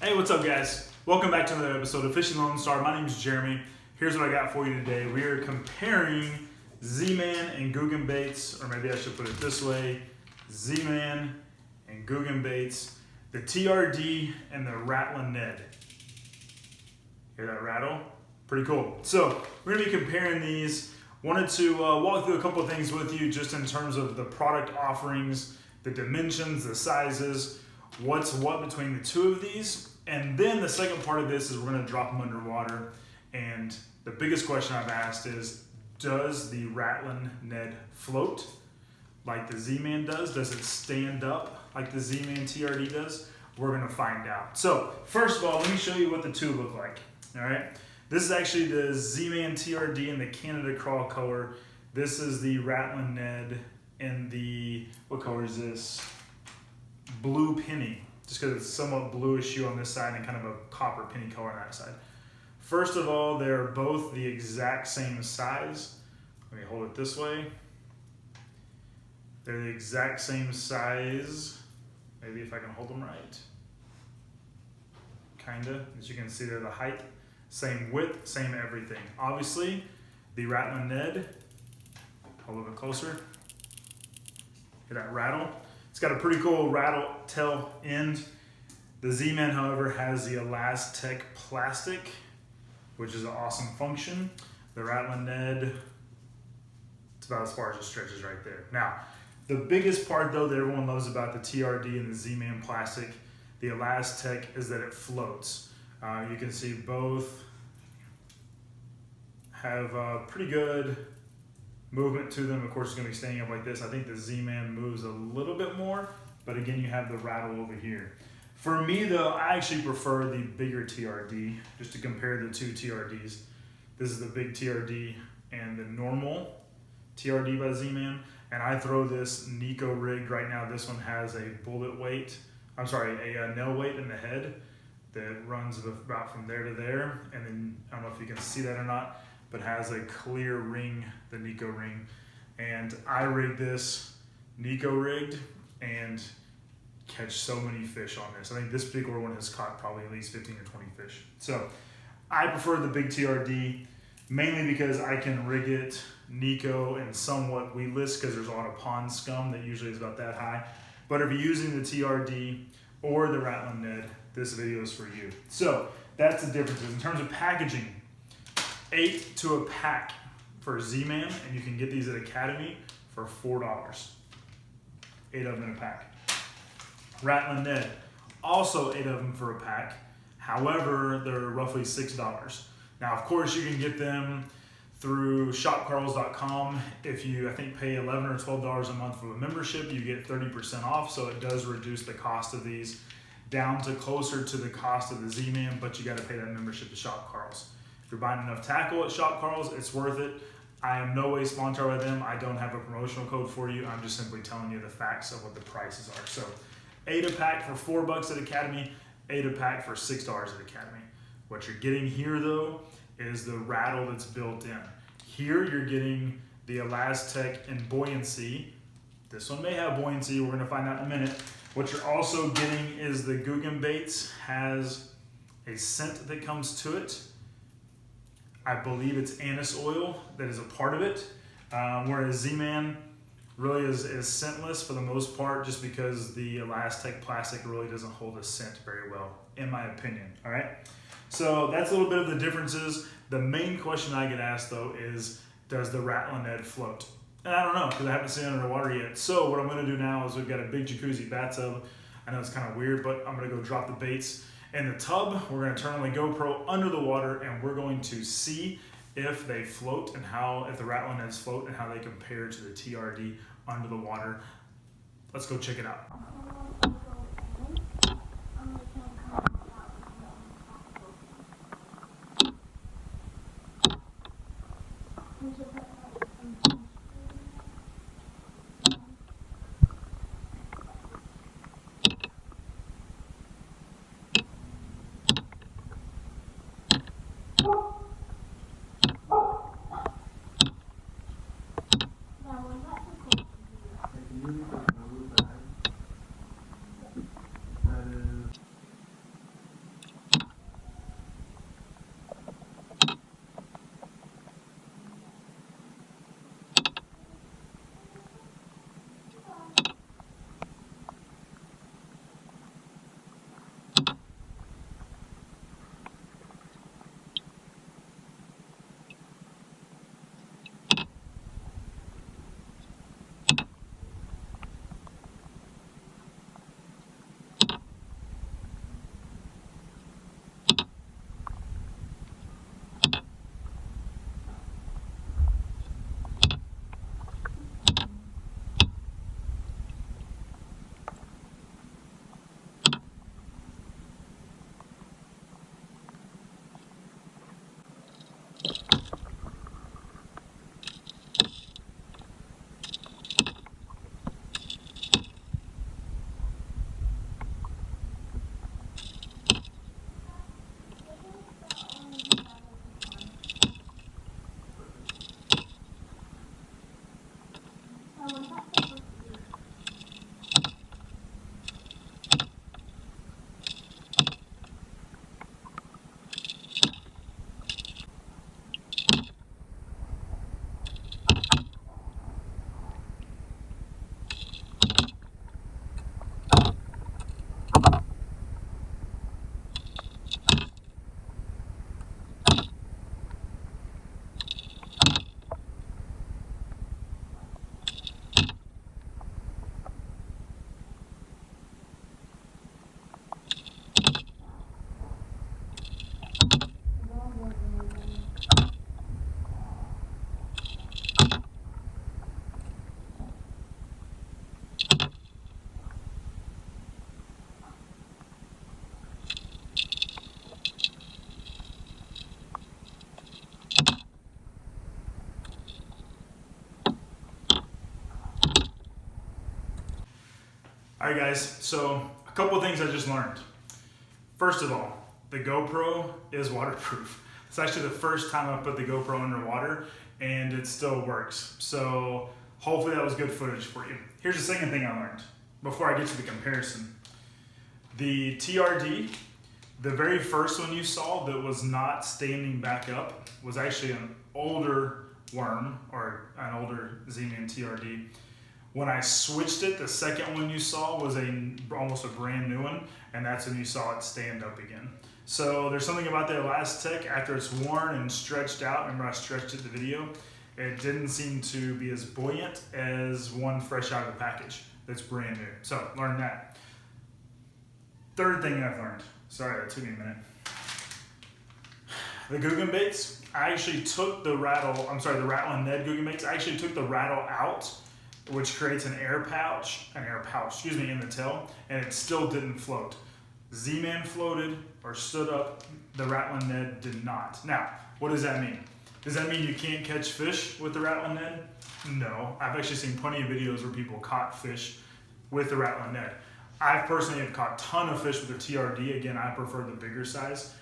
Hey, what's up guys? Welcome back to another episode of Fishing Lone Star. My name is Jeremy. Here's what I got for you today. We are comparing Zman and Googan baits, or maybe I should put it this way, Zman and Googan baits, the TRD and the Rattlin Ned. Hear that rattle? Pretty cool. So we're gonna be comparing these. Wanted to walk through a couple of things with you just in terms of the product offerings, the dimensions, the sizes, what's what between the two of these. And then the second part of this is we're gonna drop them underwater. And the biggest question I've asked is, does the Rattlin Ned float like the Zman does? Does it stand up like the Zman TRD does? We're gonna find out. So first of all, let me show you what the two look like, all right? This is actually the Zman TRD in the Canada crawl color. This is the Rattlin Ned in the, what color is this? Blue penny, just because it's somewhat bluish hue on this side and kind of a copper penny color on that side. First of all, they're both the exact same size. Let me hold it this way. They're the exact same size. Maybe if I can hold them right. Kinda, as you can see, they're the height. Same width, same everything. Obviously, the Rattlin Ned, a little bit closer. Hear that rattle? It's got a pretty cool rattle tail end. The Zman, however, has the Elastec plastic, which is an awesome function. The Rattlin Ned, it's about as far as it stretches right there. Now, the biggest part though that everyone loves about the TRD and the Zman plastic, the Elastec, is that it floats. You can see both have pretty good movement to them. Of course, it's going to be standing up like this. I think the Zman moves a little bit more, but again, you have the rattle over here. For me though, I actually prefer the bigger TRD, just to compare the two TRDs. This is the big TRD and the normal TRD by Zman, and I throw this Nico rigged right now. This one has a bullet weight, a nail weight in the head that runs about from there to there, and then I don't know if you can see that or not, but has a clear ring, the Nico ring. And I rigged this Nico rigged and catch so many fish on this. I think this bigger one has caught probably at least 15 or 20 fish. So I prefer the big TRD mainly because I can rig it Nico and somewhat weedless because there's a lot of pond scum that usually is about that high. But if you're using the TRD or the Rattlin Ned, this video is for you. So that's the differences. In terms of packaging, 8 to a pack for Zman, and you can get these at Academy for $4. 8 of them in a pack. Rattlin Ned, also 8 of them for a pack. However, they're roughly $6. Now, of course, you can get them through shopcarls.com. If you, I think, pay $11 or $12 a month for a membership, you get 30% off, so it does reduce the cost of these down to closer to the cost of the Zman, but you got to pay that membership to Shop Carls. If you're buying enough tackle at Shop Carls, it's worth it. I am no way sponsored by them. I don't have a promotional code for you. I'm just simply telling you the facts of what the prices are. So 8 a pack for $4 at Academy, 8 a pack for $6 at Academy. What you're getting here though is the rattle that's built in. Here you're getting the Elastec and buoyancy. This one may have buoyancy, we're gonna find out in a minute. What you're also getting is the Googan baits has a scent that comes to it. I believe it's anise oil that is a part of it, whereas Zman really is scentless for the most part, just because the Elastec plastic really doesn't hold a scent very well, in my opinion, all right? So that's a little bit of the differences. The main question I get asked though is, does the Rattlin Ned float? And I don't know, because I haven't seen it underwater yet. So what I'm gonna do now is we've got a big jacuzzi bathtub. I know it's kind of weird, but I'm gonna go drop the baits in the tub. We're gonna turn on the GoPro under the water, and we're going to see if they float and if the Rattlin Neds float and how they compare to the TRD under the water. Let's go check it out. right, guys, so a couple of things I just learned. First of all, the GoPro is waterproof. It's actually the first time I put the GoPro underwater and it still works. So hopefully that was good footage for you. Here's the second thing I learned before I get to the comparison. The TRD, the very first one you saw that was not standing back up was actually an older worm or an older Zman TRD. When I switched it, the second one you saw was almost a brand new one, and that's when you saw it stand up again. So there's something about the Elastic after it's worn and stretched out. Remember I stretched it in the video? It didn't seem to be as buoyant as one fresh out of the package that's brand new. So learn that. Third thing I've learned. Sorry, that took me a minute. The Googan baits, I actually took the Rattlin Ned Googan baits, I actually took the rattle out, which creates an air pouch, in the tail, and it still didn't float. Zman floated or stood up, the Rattlin Ned did not. Now, what does that mean? Does that mean you can't catch fish with the Rattlin Ned? No, I've actually seen plenty of videos where people caught fish with the Rattlin Ned. I personally have caught a ton of fish with the TRD. Again, I prefer the bigger size.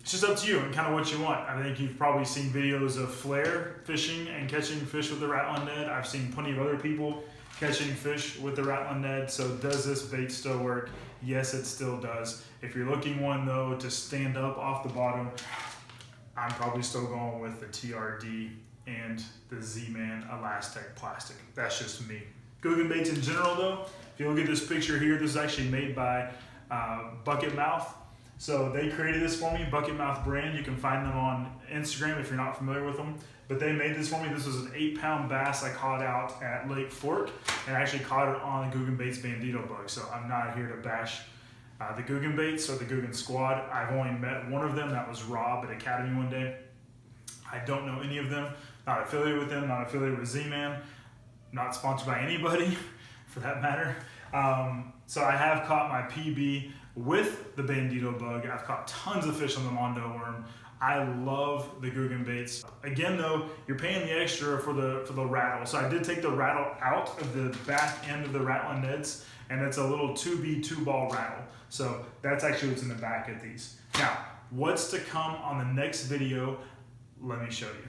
It's just up to you and kind of what you want. I think you've probably seen videos of flare fishing and catching fish with the Rattlin Ned. I've seen plenty of other people catching fish with the Rattlin Ned. So does this bait still work? Yes, it still does. If you're looking one though to stand up off the bottom, I'm probably still going with the TRD and the Zman Elastic plastic. That's just me. Googan baits in general though, if you look at this picture here, this is actually made by Bucket Mouth. So they created this for me, Bucket Mouth brand. You can find them on Instagram if you're not familiar with them. But they made this for me. This was an 8-pound bass I caught out at Lake Fork, and I actually caught it on the Googan Baits Bandito bug. So I'm not here to bash the Googan Baits or the Googan Squad. I've only met one of them, that was Rob at Academy one day. I don't know any of them, not affiliated with them, not affiliated with Z-Man, not sponsored by anybody for that matter. So I have caught my PB with the Bandito bug. I've caught tons of fish on the Mondo worm. I love the Googan baits. Again though, you're paying the extra for the rattle. So I did take the rattle out of the back end of the Rattlin Neds, and it's a little 2B 2-ball rattle. So that's actually what's in the back of these. Now, what's to come on the next video? Let me show you.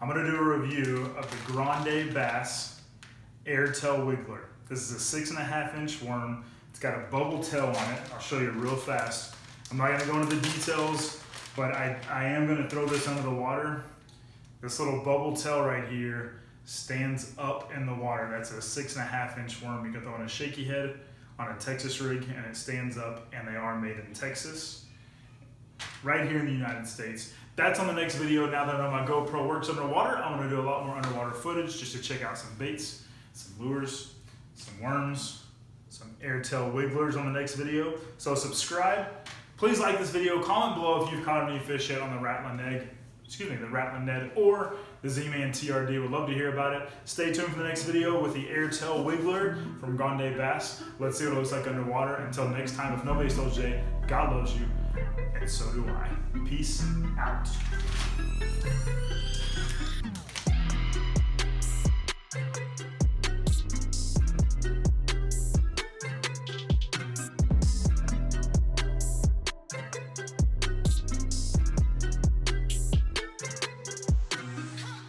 I'm gonna do a review of the Grande Bass Airtail Wiggler. This is a 6.5-inch worm. It's got a bubble tail on it. I'll show you real fast. I'm not gonna go into the details, but I am gonna throw this under the water. This little bubble tail right here stands up in the water. That's a 6.5-inch worm. You can throw on a shaky head on a Texas rig and it stands up, and they are made in Texas, right here in the United States. That's on the next video. Now that I know my GoPro works underwater, I'm gonna do a lot more underwater footage just to check out some baits, some lures, some worms, some airtail wigglers on the next video. So subscribe. Please like this video. Comment below if you've caught any fish yet on the Rattlin Ned or the Zman TRD. Would love to hear about it. Stay tuned for the next video with the airtail wiggler from Grande Bass. Let's see what it looks like underwater. Until next time, if nobody's told Jay, God loves you, and so do I. Peace out.